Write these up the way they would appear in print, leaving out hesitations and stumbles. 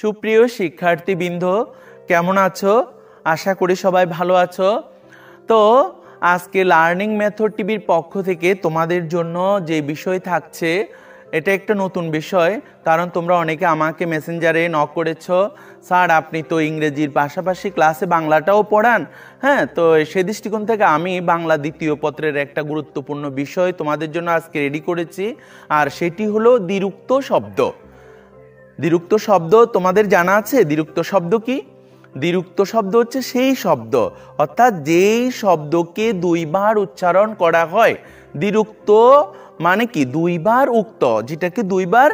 সুপ্রিয় শিক্ষার্থীবৃন্দ, কেমন আছো? আশা করি সবাই ভালো আছো। তো আজকে লার্নিং মেথড টিভির পক্ষ থেকে তোমাদের জন্য যে বিষয় থাকছে, এটা একটা নতুন বিষয়। কারণ তোমরা অনেকে আমাকে মেসেঞ্জারে নক করেছো, স্যার আপনি তো ইংরেজির পাশাপাশি ক্লাসে বাংলাটাও পড়ান। হ্যাঁ, তো সে দৃষ্টিকোণ থেকে আমি বাংলা দ্বিতীয় পত্রের একটা গুরুত্বপূর্ণ বিষয় তোমাদের জন্য আজকে রেডি করেছি, আর সেটি হলো দ্বিরুক্ত শব্দ। দ্বিরুক্ত শব্দ তোমাদের জানা আছে? দ্বিরুক্ত শব্দ কি? দ্বিরুক্ত শব্দ হচ্ছে সেই শব্দ, অর্থাৎ যেই শব্দকে দুইবার উচ্চারণ করা হয়। দ্বিরুক্ত মানে কি? দুইবার উক্ত, যেটাকে দুইবার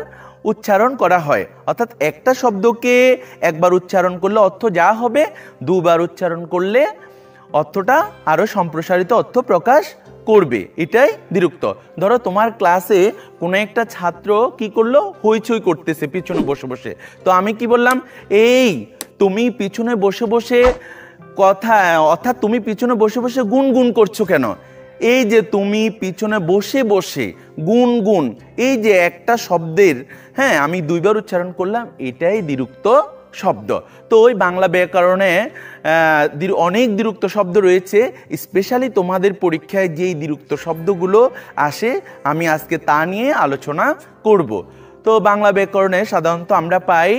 উচ্চারণ করা হয়। অর্থাৎ একটা শব্দকে একবার উচ্চারণ করলে অর্থ যা হবে, দুবার উচ্চারণ করলে অর্থটা আরো সম্প্রসারিত অর্থ প্রকাশ করবে, এটাই দ্বিরুক্ত। ধরো তোমার ক্লাসে কোনো একটা ছাত্র কি করলো, হইচই করতেছে পিছনে বসে বসে। তো আমি কি বললাম, এই তুমি পিছনে বসে বসে কথা, অর্থাৎ তুমি পিছনে বসে বসে গুনগুন করছো কেন? এই যে তুমি পিছনে বসে বসে গুনগুন, এই যে একটা শব্দের হ্যাঁ আমি দুইবার উচ্চারণ করলাম, এটাই দ্বিরুক্ত শব্দ। তো ওই বাংলা ব্যাকরণে অনেক দ্বিরুক্ত শব্দ রয়েছে। স্পেশালি তোমাদের পরীক্ষায় যেই দ্বিরুক্ত শব্দগুলো আসে, আমি আজকে তা নিয়ে আলোচনা করব। তো বাংলা ব্যাকরণে সাধারণত আমরা পাই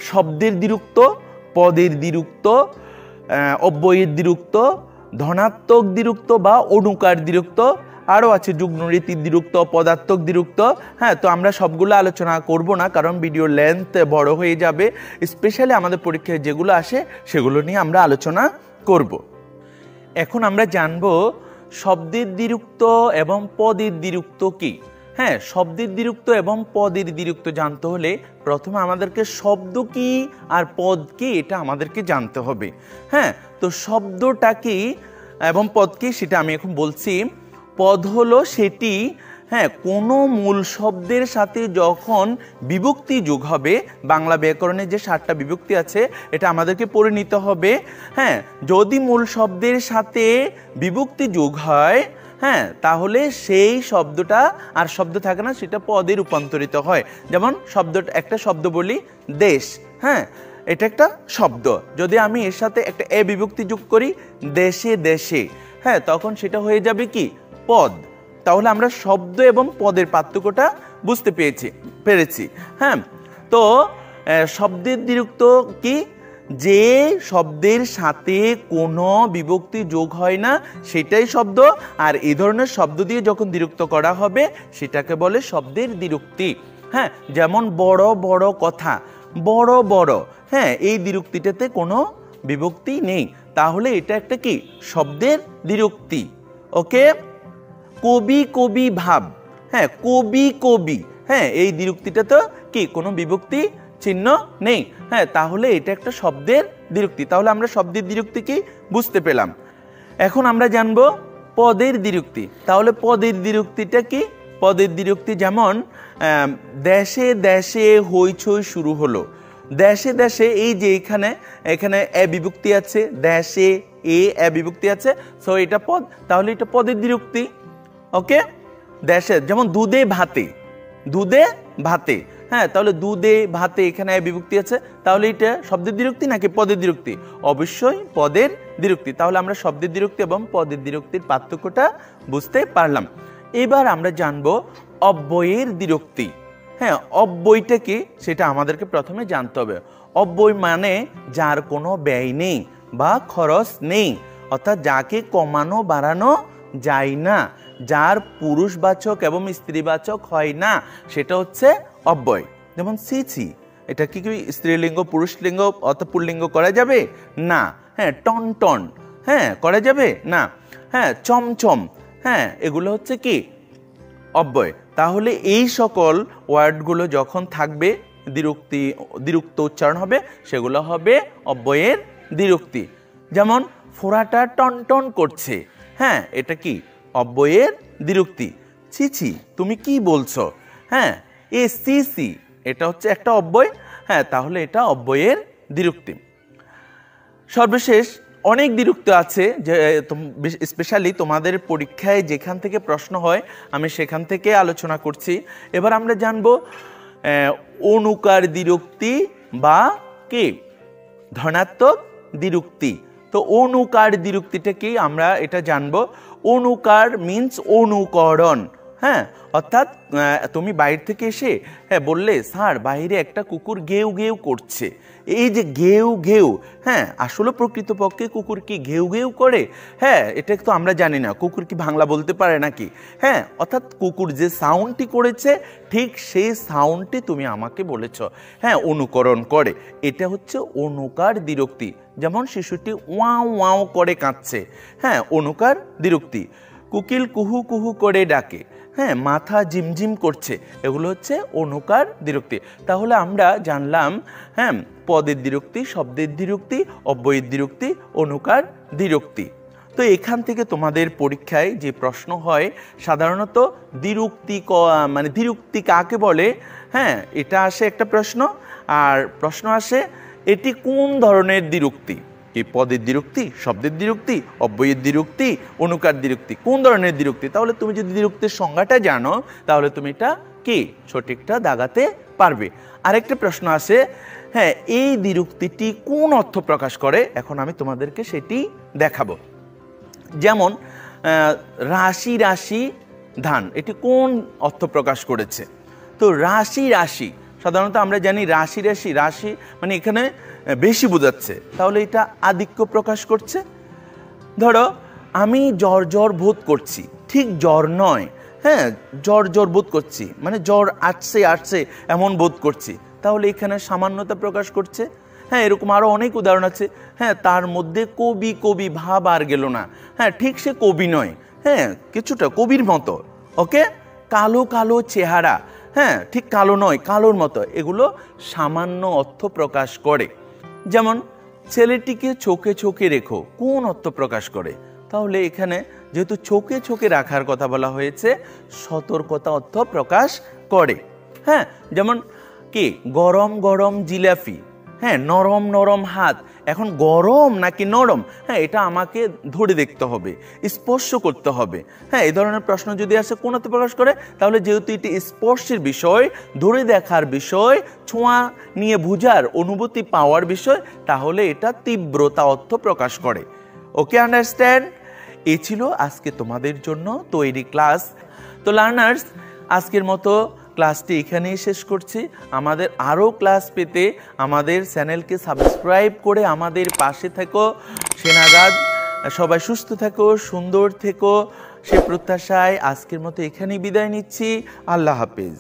শব্দের দ্বিরুক্ত, পদের দ্বিরুক্ত, অব্যয়ের দ্বিরুক্ত, ধনাত্মক দ্বিরুক্ত বা অনুকার দ্বিরুক্ত, আরও আছে যুগ্মরীতির দ্বিরুক্ত, পদার্থক দ্বিরুক্ত। হ্যাঁ, তো আমরা সবগুলো আলোচনা করব না, কারণ ভিডিও লেন্থ বড় হয়ে যাবে। স্পেশালি আমাদের পরীক্ষায় যেগুলো আসে সেগুলো নিয়ে আমরা আলোচনা করব। এখন আমরা জানব শব্দের দ্বিরুক্ত এবং পদের দ্বিরুক্ত কি। হ্যাঁ, শব্দের দ্বিরুক্ত এবং পদের দ্বিরুক্ত জানতে হলে প্রথমে আমাদেরকে শব্দ কি আর পদ কি এটা আমাদেরকে জানতে হবে। হ্যাঁ, তো শব্দটা কি এবং পদ কি সেটা আমি এখন বলছি। পদ হলো সেটি, হ্যাঁ, কোনো মূল শব্দের সাথে যখন বিভক্তি যোগ হবে, বাংলা ব্যাকরণে যে 7টা বিভক্তি আছে এটা আমাদেরকে পড়ে নিতে হবে। হ্যাঁ, যদি মূল শব্দের সাথে বিভক্তি যোগ হয়, হ্যাঁ, তাহলে সেই শব্দটা আর শব্দ থাকে না, সেটা পদে রূপান্তরিত হয়। যেমন একটা শব্দ বলি দেশ, হ্যাঁ, এটা একটা শব্দ। যদি আমি এর সাথে একটা এ বিভক্তি যোগ করি, দেশে দেশে, হ্যাঁ, তখন সেটা হয়ে যাবে কি? পদ। তাহলে আমরা শব্দ এবং পদের পার্থক্যটা বুঝতে পেরেছি। হ্যাঁ, তো শব্দের দ্বিরুক্ত কি? যে শব্দের সাথে কোনো বিভক্তি যোগ হয় না সেটাই শব্দ, আর এই ধরনের শব্দ দিয়ে যখন দ্বিরুক্ত করা হবে সেটাকে বলে শব্দের দ্বিরুক্তি। হ্যাঁ, যেমন বড় বড় কথা, বড় বড়, হ্যাঁ, এই দ্বিরুক্তিটাতে কোনো বিভক্তি নেই, তাহলে এটা একটা কি? শব্দের দ্বিরুক্তি। ওকে। কবি কবি ভাব, হ্যাঁ, কবি কবি, হ্যাঁ, এই দ্বিরুক্তিটা তো কি? কোনো বিভক্তি চিহ্ন নেই। হ্যাঁ, তাহলে এটা একটা শব্দের দ্বিরুক্তি। তাহলে আমরা শব্দের দ্বিরুক্তি কি বুঝতে পেলাম। এখন আমরা জানবো পদের দ্বিরুক্তি। তাহলে পদের দ্বিরুক্তিটা কি? পদের দ্বিরুক্তি যেমন দেশে দেশে হইচই শুরু হলো। দেশে দেশে, এই যে এখানে এ বিভক্তি আছে, দেশে এ বিভক্তি আছে, সো এটা পদ, তাহলে এটা পদের দ্বিরুক্তি। ওকে। দেশে, যেমন দুধে ভাতে, দুধে ভাতে, হ্যাঁ, তাহলে দুধে ভাতে এখানে বিভক্তি আছে, তাহলে এটা শব্দের দ্বিরুক্তি নাকি পদের দ্বিরুক্তি? অবশ্যই পদের দ্বিরুক্তি। তাহলে আমরা শব্দের দ্বিরুক্তি এবং পদের দ্বিরুক্তির পার্থক্যটা বুঝতে পারলাম। এবার আমরা জানবো অব্যয়ের দ্বিরুক্তি। হ্যাঁ, অব্যয়টা কি সেটা আমাদেরকে প্রথমে জানতে হবে। অব্যয় মানে যার কোনো ব্যয় নেই বা খরচ নেই, অর্থাৎ যাকে কমানো বাড়ানো যায় না, যার পুরুষবাচক এবং স্ত্রীবাচক হয় না, সেটা হচ্ছে অব্যয়। যেমন সিছি, এটা কি স্ত্রীলিঙ্গ পুরুষলিঙ্গ অর্থাৎ পুল্লিঙ্গ করা যাবে না। হ্যাঁ, টন টন, হ্যাঁ, করা যাবে না। হ্যাঁ, চমচম, হ্যাঁ, এগুলো হচ্ছে কি? অব্যয়। তাহলে এই সকল ওয়ার্ডগুলো যখন থাকবে, দ্বিরুক্ত উচ্চারণ হবে, সেগুলো হবে অব্যয়ের দ্বিরুক্তি। যেমন ফোঁড়াটা টন টন করছে, হ্যাঁ, এটা কি? অব্যয়ের দ্বিরুক্তি। ছিছি, তুমি কি বলছো? হ্যাঁ, এ সিসি, এটা হচ্ছে একটা অব্যয়, হ্যাঁ, তাহলে এটা অব্যয়ের দ্বিরুক্তি। সর্বশেষ অনেক দ্বিরুক্ত আছে, যে স্পেশালি তোমাদের পরীক্ষায় যেখান থেকে প্রশ্ন হয় আমি সেখান থেকে আলোচনা করছি। এবার আমরা জানবো অনুকার দ্বিরুক্তি বা কি ধনাত্মক দ্বিরুক্তি। তো অনুকার দ্বিরুক্তিটা কি আমরা এটা জানবো। অনুকার মিন্স অনুকরণ। হ্যাঁ, অর্থাৎ তুমি বাইরে থেকে এসে বললে স্যার বাইরে একটা কুকুর ঘেউ ঘেউ করছে। এই যে ঘেউ ঘেউ, হ্যাঁ আসলে প্রকৃতপক্ষে কুকুর কি ঘেউ ঘেউ করে? হ্যাঁ, এটা তো আমরা জানি না কুকুর কি বাংলা বলতে পারে নাকি। হ্যাঁ, অর্থাৎ কুকুর যে সাউন্ডটি করেছে ঠিক সেই সাউন্ডটি তুমি আমাকে বলেছ। হ্যাঁ, অনুকরণ করে, এটা হচ্ছে অনুকার দ্বিরুক্তি। যেমন শিশুটি ওয়াও ওয়াও করে কাঁদছে, হ্যাঁ অনুকার দ্বিরুক্তি। কোকিল কুহু কুহু করে ডাকে, হ্যাঁ মাথা ঝিমঝিম করছে, এগুলো হচ্ছে অনুকার দ্বিরুক্তি। তাহলে আমরা জানলাম হ্যাঁ পদের দ্বিরুক্তি, শব্দের দ্বিরুক্তি, অব্যয়ের দ্বিরুক্তি, অনুকার দ্বিরুক্তি। তো এখান থেকে তোমাদের পরীক্ষায় যে প্রশ্ন হয় সাধারণত দ্বিরুক্তি মানে দ্বিরুক্তি কাকে বলে, হ্যাঁ এটা আসে একটা প্রশ্ন। আর প্রশ্ন আসে এটি কোন ধরনের দ্বিরুক্তি, এই পদের দ্বিরুক্তি, শব্দের দ্বিরুক্তি, অব্যয়ের দ্বিরুক্তি, অনুকার দ্বিরুক্তি, কোন ধরনের দ্বিরুক্তি। তাহলে তুমি যদি দ্বিরুক্তির সংজ্ঞাটা জানো তাহলে তুমি এটা কি সঠিকটা দাগাতে পারবে। আরেকটা প্রশ্ন আছে, হ্যাঁ এই দ্বিরুক্তিটি কোন অর্থ প্রকাশ করে, এখন আমি তোমাদেরকে সেটি দেখাবো। যেমন রাশি রাশি ধান, এটি কোন অর্থ প্রকাশ করেছে। তো রাশি রাশি, সাধারণত আমরা জানি রাশি রাশি, রাশি মানে এখানে বেশি বোঝাচ্ছে, তাহলে এটা আধিক্য প্রকাশ করছে। ধরো আমি জ্বর জ্বর বোধ করছি, ঠিক জ্বর নয়, হ্যাঁ জ্বর জ্বর বোধ করছি মানে জ্বর আসছে আসছে এমন বোধ করছি, তাহলে এখানে সামান্যতা প্রকাশ করছে। হ্যাঁ এরকম আরও অনেক উদাহরণ আছে। হ্যাঁ তার মধ্যে কবি কবি ভাব আর গেল না, হ্যাঁ ঠিক সে কবি নয়, হ্যাঁ কিছুটা কবির মতো। ওকে, কালো কালো চেহারা, হ্যাঁ ঠিক কালো নয় কালোর মতো, এগুলো সামান্য অর্থ প্রকাশ করে। যেমন ছেলেটিকে চোখে চোখে রেখো, কোন অর্থ প্রকাশ করে, তাহলে এখানে যেহেতু চোখে চোখে রাখার কথা বলা হয়েছে সতর্কতা অর্থ প্রকাশ করে। হ্যাঁ যেমন কি গরম গরম জিলাপি, হ্যাঁ নরম নরম হাত, এখন গরম নাকি নরম, হ্যাঁ এটা আমাকে ধরে দেখতে হবে, স্পর্শ করতে হবে। হ্যাঁ এই ধরনের প্রশ্ন যদি আসে কোন অর্থ প্রকাশ করে, তাহলে যেহেতু এটি স্পর্শের বিষয়, ধরে দেখার বিষয়, ছোঁয়া নিয়ে বুঝার অনুভূতি পাওয়ার বিষয়, তাহলে এটা তীব্রতা অর্থ প্রকাশ করে। ওকে আন্ডারস্ট্যান্ড? এই ছিল আজকে তোমাদের জন্য তৈরি ক্লাস। তো লার্নার্স আজকের মতো ক্লাসটি এখানেই শেষ করছি। আমাদের আরও ক্লাস পেতে আমাদের চ্যানেলকে সাবস্ক্রাইব করে আমাদের পাশে থেকো। সেনাগাদ সবাই সুস্থ থেকো, সুন্দর থেকো, সে প্রত্যাশায় আজকের মতো এখানেই বিদায় নিচ্ছি। আল্লাহ হাফেজ।